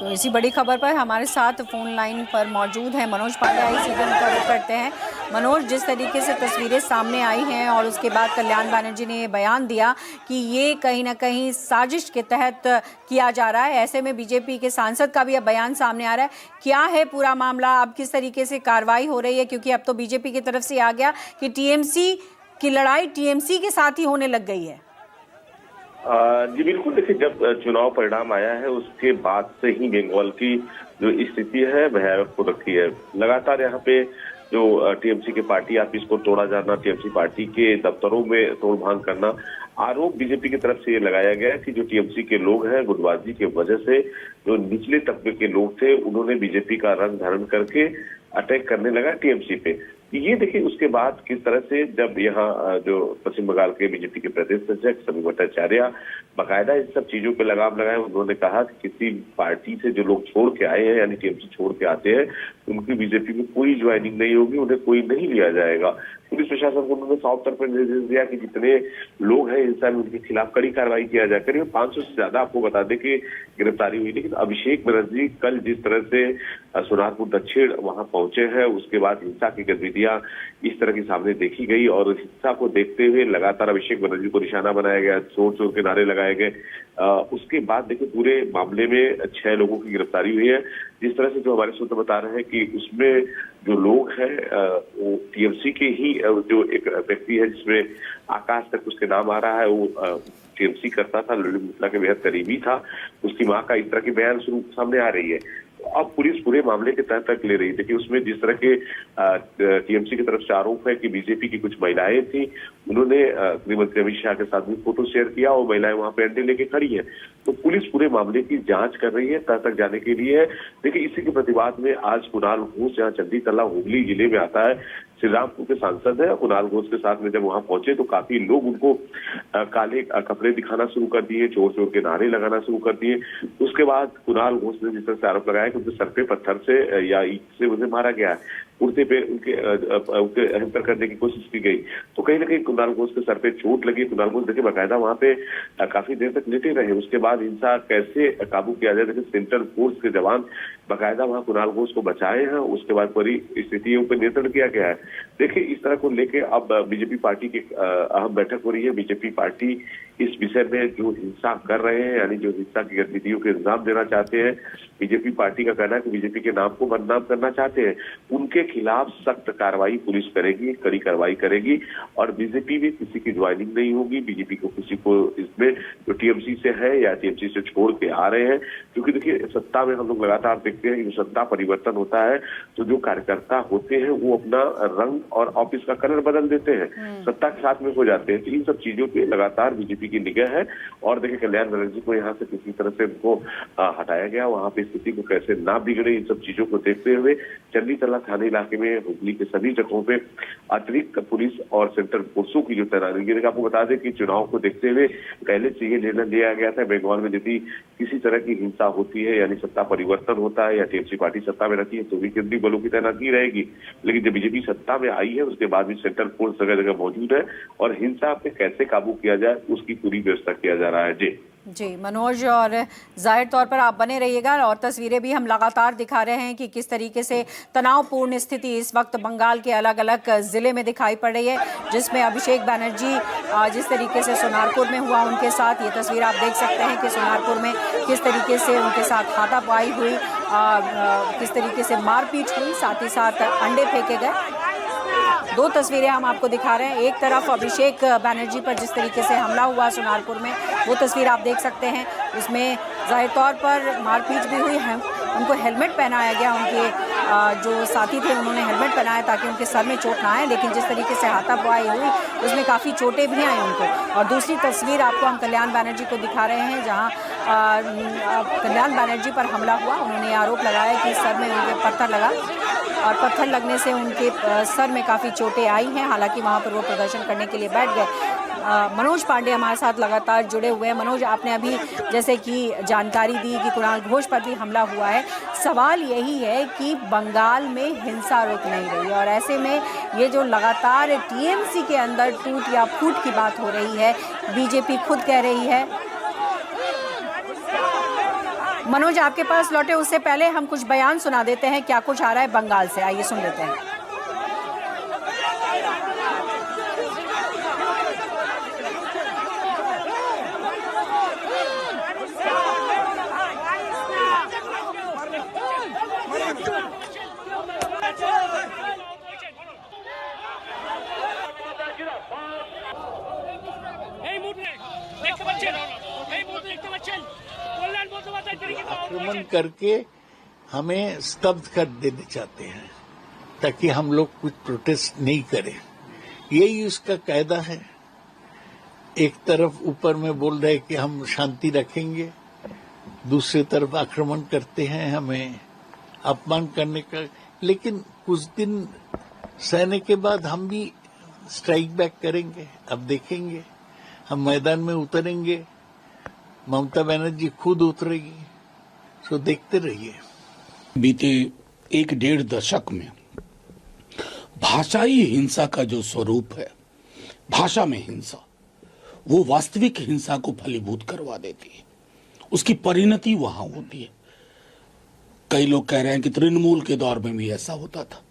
तो इसी बड़ी खबर पर हमारे साथ फोन लाइन पर मौजूद है मनोज पांडे, सीधे उनका रुख करते हैं। मनोज, जिस तरीके से तस्वीरें सामने आई हैं और उसके बाद कल्याण बनर्जी ने बयान दिया कि ये कहीं ना कहीं साजिश के तहत किया जा रहा है, ऐसे में बीजेपी के सांसद का भी अब बयान सामने आ रहा है। क्या है पूरा मामला, अब किस तरीके से कार्रवाई हो रही है? क्योंकि अब तो बीजेपी की तरफ से आ गया कि टीएमसी की लड़ाई टीएमसी के साथ ही होने लग गई है। जी बिल्कुल, देखिए जब चुनाव परिणाम आया है उसके बाद से ही बंगाल की जो स्थिति है भयावह हो रखी है। लगातार यहाँ पे जो टीएमसी के पार्टी ऑफिस को तोड़ा जाना, टीएमसी पार्टी के दफ्तरों में तोड़भान करना, आरोप बीजेपी की तरफ से ये लगाया गया कि जो टीएमसी के लोग हैं गुटबाजी की वजह से जो निचले तबके के लोग थे उन्होंने बीजेपी का रंग धारण करके अटैक करने लगा टीएमसी पे। ये देखिए उसके बाद किस तरह से जब यहाँ जो पश्चिम बंगाल के बीजेपी के प्रदेश अध्यक्ष समी भट्टाचार्य बाकायदा इन सब चीजों पे लगाम लगाए। उन्होंने कहा कि किसी पार्टी से जो लोग छोड़ के आए हैं यानी टीएमसी छोड़ के आते हैं उनकी बीजेपी में कोई ज्वाइनिंग नहीं होगी, उन्हें कोई नहीं लिया जाएगा। पुलिस प्रशासन को उन्होंने साफ तौर पर निर्देश दिया कि जितने लोग हैं हिंसा में उनके खिलाफ कड़ी कार्रवाई किया जाए। करीब 500 से ज्यादा आपको बता दें कि गिरफ्तारी हुई। लेकिन अभिषेक बनर्जी कल जिस तरह से सोनारपुर दक्षिण वहां पहुंचे हैं उसके बाद हिंसा की गतिविधियां इस तरह की सामने देखी गई और हिंसा को देखते हुए लगातार अभिषेक बनर्जी को निशाना बनाया गया, जोर जोर के नारे लगाए गए। उसके बाद देखिए पूरे मामले में 6 लोगों की गिरफ्तारी हुई है। जिस तरह से जो हमारे सूत्र बता रहे हैं कि उसमें जो लोग हैं वो टीएमसी के ही जो एक व्यक्ति है जिसमें आकाश तक उसके नाम आ रहा है, वो टीएमसी करता था, ललित मिश्रा के बेहद करीबी था। उसकी मां का इस तरह की बयान सामने आ रही है। अब पुलिस पूरे मामले के तह तक ले रही थी कि उसमें जिस तरह के टीएमसी की तरफ से आरोप है कि बीजेपी की कुछ महिलाएं थी, उन्होंने गृहमंत्री अमित शाह के साथ भी फोटो शेयर किया और महिलाएं वहां पे अंडे लेके खड़ी है। तो पुलिस पूरे मामले की जांच कर रही है, तह तक जाने के लिए है। देखिए इसी के प्रतिवाद में आज कुणाल घोष जहाँ चंदी तला हुगली जिले में आता है, श्रीरामपुर के सांसद है, कुणाल घोष के साथ में जब वहां पहुंचे तो काफी लोग उनको काले कपड़े दिखाना शुरू कर दिए, जोर जोर के नारे लगाना शुरू कर दिए। उसके बाद कुणाल घोष ने जिस तरह से आरोप लगाया कि उनके सर पे पत्थर से या ईंट से उन्हें मारा गया है, कुर्ते पे उनके एंटर करने की कोशिश की गई। तो कहीं ना कहीं कुणाल घोष के सर पे चोट लगी। कुणाल घोष देखिए बाकायदा वहां पे काफी देर तक लेटे रहे। उसके बाद हिंसा कैसे काबू किया जाए, देखिए सेंट्रल फोर्स के जवान बाकायदा वहां कुणाल घोष को बचाए हैं। उसके बाद पूरी स्थितियों पर नियंत्रण किया गया है। देखिए इस तरह को लेके अब बीजेपी पार्टी की अहम बैठक हो रही है। बीजेपी पार्टी इस विषय में जो हिंसा कर रहे हैं यानी जो हिंसा की गतिविधियों को अंजाम देना चाहते हैं, बीजेपी पार्टी का कहना है कि बीजेपी के नाम को बदनाम करना चाहते हैं, उनके खिलाफ सख्त कार्रवाई पुलिस करेगी, कड़ी कार्रवाई करेगी। और बीजेपी में किसी की ज्वाइनिंग नहीं होगी। बीजेपी को किसी को इसमें जो टीएमसी से है या टीएमसी से छोड़ के आ रहे हैं, क्योंकि देखिए सत्ता में हम लोग लगातार देखते हैं कि सत्ता परिवर्तन होता है तो जो कार्यकर्ता होते हैं वो अपना रंग और ऑफिस का कलर बदल देते हैं, सत्ता के साथ में हो जाते हैं। तो इन सब चीजों पे लगातार बीजेपी की निगाह है। और देखिए कल्याण बनर्जी को यहाँ से किसी तरह से उनको हटाया गया, वहां पे स्थिति को कैसे ना बिगड़े इन सब चीजों को देखते हुए चंदी तला थाने इलाके में हुगली के सभी जगहों पे अतिरिक्त पुलिस और सेंट्रल फोर्सों की जो तैनाती है। आपको बता दें कि चुनाव को देखते हुए पहले से ये निर्णय लिया गया था बंगाल में यदि किसी तरह की हिंसा होती है यानी सत्ता परिवर्तन होता है या टीएमसी पार्टी सत्ता में रहती है तो भी केंद्रीय बलों की तैनाती रहेगी। लेकिन जब बीजेपी सत्ता में आई है उसके बाद भी सेंट्रल फोर्स जगह जगह मौजूद है और हिंसा पे कैसे काबू किया जाए उसकी पूरी व्यवस्था किया जा रहा है। जी मनोज, और जाहिर तौर पर आप बने रहिएगा और तस्वीरें भी हम लगातार दिखा रहे हैं कि किस तरीके से तनावपूर्ण स्थिति इस वक्त बंगाल के अलग अलग ज़िले में दिखाई पड़ रही है, जिसमें अभिषेक बनर्जी जिस तरीके से सोनारपुर में हुआ उनके साथ, ये तस्वीर आप देख सकते हैं कि सोनारपुर में किस तरीके से उनके साथ हाथापाई हुई, किस तरीके से मारपीट हुई, साथ ही साथ अंडे फेंके गए। 2 तस्वीरें हम आपको दिखा रहे हैं। एक तरफ अभिषेक बनर्जी पर जिस तरीके से हमला हुआ सोनारपुर में, वो तस्वीर आप देख सकते हैं। उसमें जाहिर तौर पर मारपीट भी हुई है, उनको हेलमेट पहनाया गया, उनके जो साथी थे उन्होंने हेलमेट पहनाया ताकि उनके सर में चोट ना आए। लेकिन जिस तरीके से हाथापाई हुई उसमें काफ़ी चोटें भी आई उनको। और दूसरी तस्वीर आपको हम कल्याण बनर्जी को दिखा रहे हैं जहाँ कल्याण बनर्जी पर हमला हुआ। उन्होंने आरोप लगाया कि सर में उनके पत्थर लगा और पत्थर लगने से उनके सर में काफ़ी चोटें आई हैं। हालांकि वहाँ पर वो प्रदर्शन करने के लिए बैठ गए। मनोज पांडे हमारे साथ लगातार जुड़े हुए हैं। मनोज, आपने अभी जैसे कि जानकारी दी कि कुणाल घोष पर भी हमला हुआ है। सवाल यही है कि बंगाल में हिंसा रुक नहीं रही और ऐसे में ये जो लगातार टीएमसी के अंदर टूट या फूट की बात हो रही है, बीजेपी खुद कह रही है मनोज आपके पास लौटे उससे पहले हम कुछ बयान सुना देते हैं क्या कुछ आ रहा है बंगाल से, आइए सुन लेते हैं। आक्रमण करके हमें स्तब्ध कर देना चाहते हैं ताकि हम लोग कुछ प्रोटेस्ट नहीं करें। यही उसका कायदा है। एक तरफ ऊपर में बोल रहे कि हम शांति रखेंगे, दूसरी तरफ आक्रमण करते हैं हमें अपमान करने का। लेकिन कुछ दिन सहने के बाद हम भी स्ट्राइक बैक करेंगे। अब देखेंगे, हम मैदान में उतरेंगे, ममता बनर्जी खुद उतरेगी, तो देखते रहिए। बीते 1-1.5 दशक में भाषाई हिंसा का जो स्वरूप है, भाषा में हिंसा, वो वास्तविक हिंसा को फलीभूत करवा देती है। उसकी परिणति वहां होती है। कई लोग कह रहे हैं कि तृणमूल के दौर में भी ऐसा होता था,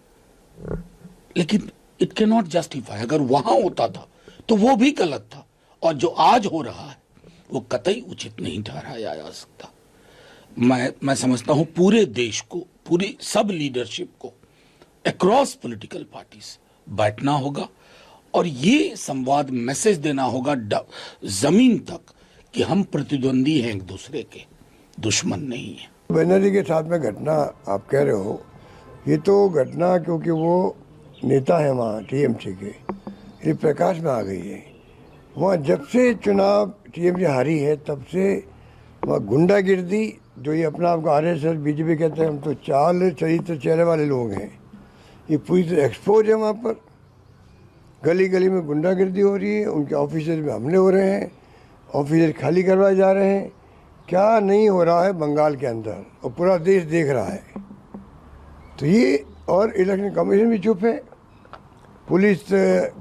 लेकिन इट कैन नॉट जस्टिफाई। अगर वहां होता था तो वो भी गलत था, और जो आज हो रहा है वो कतई उचित नहीं ठहराया जा सकता। मैं समझता हूं पूरे देश को, पूरी सब लीडरशिप को अक्रॉस पॉलिटिकल पार्टीज बैठना होगा और ये संवाद मैसेज देना होगा जमीन तक कि हम प्रतिद्वंदी हैं, एक दूसरे के दुश्मन नहीं है। बनर्जी के साथ में घटना आप कह रहे हो, ये तो घटना क्योंकि वो नेता है वहाँ टीएमसी के, ये प्रकाश में आ गई है। वहाँ जब से चुनाव टीएमसी हारी है तब से वहाँ गुंडागिर्दी, जो ये अपना आपको आरएसएस बीजेपी कहते हैं, हम तो चाल चरित्र चेहरे वाले लोग हैं, ये पूरी तरह एक्सपोज है। वहाँ पर गली गली में गुंडागिर्दी हो रही है, उनके ऑफिसर में हमले हो रहे हैं, ऑफिसर खाली करवाए जा रहे हैं। क्या नहीं हो रहा है बंगाल के अंदर, और पूरा देश देख रहा है। तो ये, और इलेक्शन कमीशन भी चुप है। पुलिस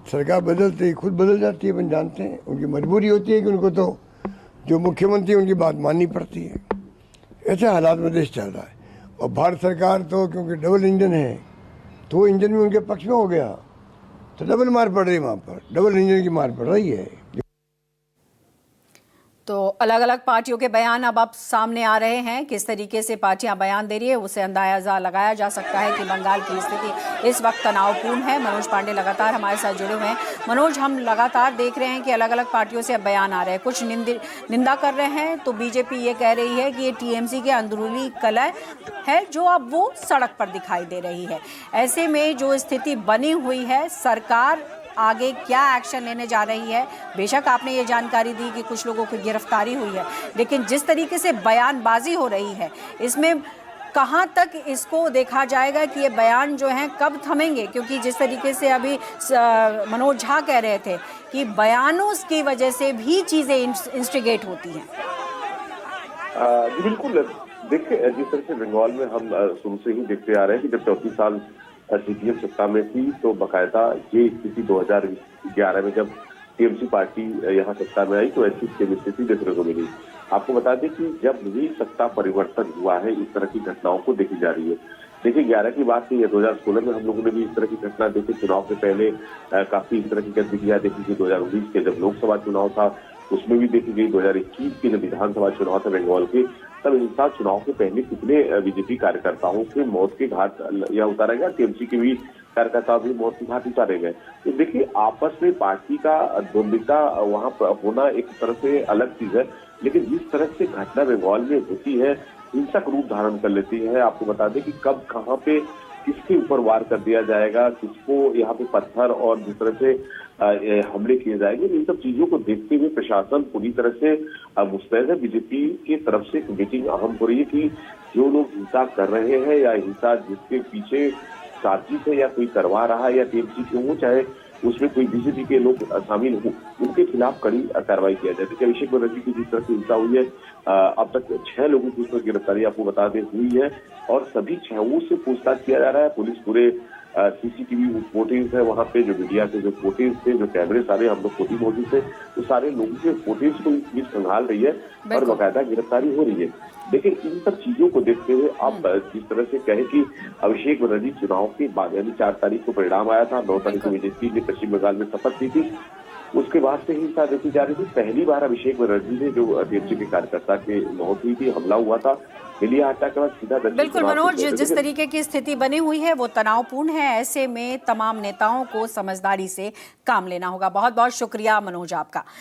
सरकार बदलते ही खुद बदल जाती है, अपन जानते हैं। उनकी मजबूरी होती है कि उनको तो जो मुख्यमंत्री उनकी बात माननी पड़ती है। ऐसे हालात में देश चल रहा है। और भारत सरकार तो क्योंकि डबल इंजन है, तो वो इंजन भी उनके पक्ष में हो गया, तो डबल मार पड़ रही है वहाँ पर, डबल इंजन की मार पड़ रही है। तो अलग अलग पार्टियों के बयान अब सामने आ रहे हैं। किस तरीके से पार्टियां बयान दे रही है उससे अंदाजा लगाया जा सकता है कि बंगाल की स्थिति इस वक्त तनावपूर्ण है। मनोज पांडे लगातार हमारे साथ जुड़े हुए हैं। मनोज, हम लगातार देख रहे हैं कि अलग अलग पार्टियों से अब बयान आ रहे हैं। कुछ निंदा कर रहे हैं, तो बीजेपी ये कह रही है कि ये टीएमसी के अंदरूनी कलह है जो अब वो सड़क पर दिखाई दे रही है। ऐसे में जो स्थिति बनी हुई है, सरकार आगे क्या एक्शन लेने जा रही है? बेशक आपने ये जानकारी दी कि कुछ लोगों की गिरफ्तारी हुई है, लेकिन जिस तरीके से बयानबाजी हो रही है, इसमें कहां तक इसको देखा जाएगा कि ये बयान जो हैं कब थमेंगे? क्योंकि जिस तरीके से अभी मनोज झा कह रहे थे कि बयानों की वजह से भी चीजें इंस्टिगेट होती हैं। जी बिल्कुल। देखिए, जिस तरह से बंगाल में हम शुरू से ही देखते आ रहे हैं कि जब 34 साल सीपीएम सत्ता में थी, तो बाकायदा ये स्थिति 2011 में जब टीएमसी पार्टी यहाँ सत्ता में आई तो ऐसी स्थिति देखने को मिली। आपको बता दें कि जब भी सत्ता परिवर्तन हुआ है, इस तरह की घटनाओं को देखी जा रही है। देखिए, 11 की बात नहीं है, 2016 में हम लोगों ने भी इस तरह की घटना देखी। चुनाव से पहले काफी इस तरह की गतिविधियां देखी थी। 2019 के जब लोकसभा चुनाव था उसमें भी देखी गई। 2021 के जब विधानसभा चुनाव था बंगाल के, तब हिंसा चुनाव के पहले कितने बीजेपी कार्यकर्ताओं के मौत के घाट या उतारा गया, टीएमसी के भी कार्यकर्ता भी मौत के घाट उतारे गए। तो देखिए, आपस में पार्टी का द्वंद्विता वहां पर होना एक तरह से अलग चीज है, लेकिन जिस तरह से घटना बंगाल में होती है, हिंसक रूप धारण कर लेती है। आपको बता दें कि कब कहाँ पे किसके ऊपर वार कर दिया जाएगा, किसको यहाँ पे पत्थर और जिस तरह से हमले किए जाएंगे, इन सब चीजों को देखते हुए प्रशासन पूरी तरह से मुस्तैद है। बीजेपी की तरफ से मीटिंग अहम हो रही है कि जो लोग हिंसा कर रहे हैं या हिंसा जिसके पीछे साजिश है या कोई करवा रहा है या टीएमसी क्यों हो, चाहे उसमें कोई बीजेपी के लोग शामिल हो, उनके खिलाफ कड़ी कार्रवाई किया जाए। देखिए, अभिषेक बनर्जी की जिस तरह से हिंसा हुई है, अब तक 6 लोगों की उसमें गिरफ्तारी आपको बता दें हुई है और सभी 6 से पूछताछ किया जा रहा है। पुलिस पूरे सीसीटीवी फुटेज है वहां पे, जो मीडिया के जो फुटेज थे, जो कैमरे सारे हम लोग खुद ही मौजूद थे, तो सारे लोगों के फुटेज को पुलिस संभाल रही है और बाकायदा गिरफ्तारी हो रही है। लेकिन इन सब चीजों को देखते हुए अब जिस तरह से कहे कि अभिषेक बनर्जी चुनाव के बाद यानी 4 तारीख को परिणाम आया था, 9 तारीख को बीजेपी ने पश्चिम बंगाल में शपथ ली थी, उसके बाद से ही हिंसा देखी जा रही थी। पहली बार अभिषेक बनर्जी ने जो टीएमसी के कार्यकर्ता की मौत हुई थी, हमला हुआ था, मिलिया हत्या के बाद सीधा बिल्कुल मनोज, जिस तरीके की स्थिति बनी हुई है वो तनावपूर्ण है। ऐसे में तमाम नेताओं को समझदारी से काम लेना होगा। बहुत बहुत शुक्रिया मनोज आपका।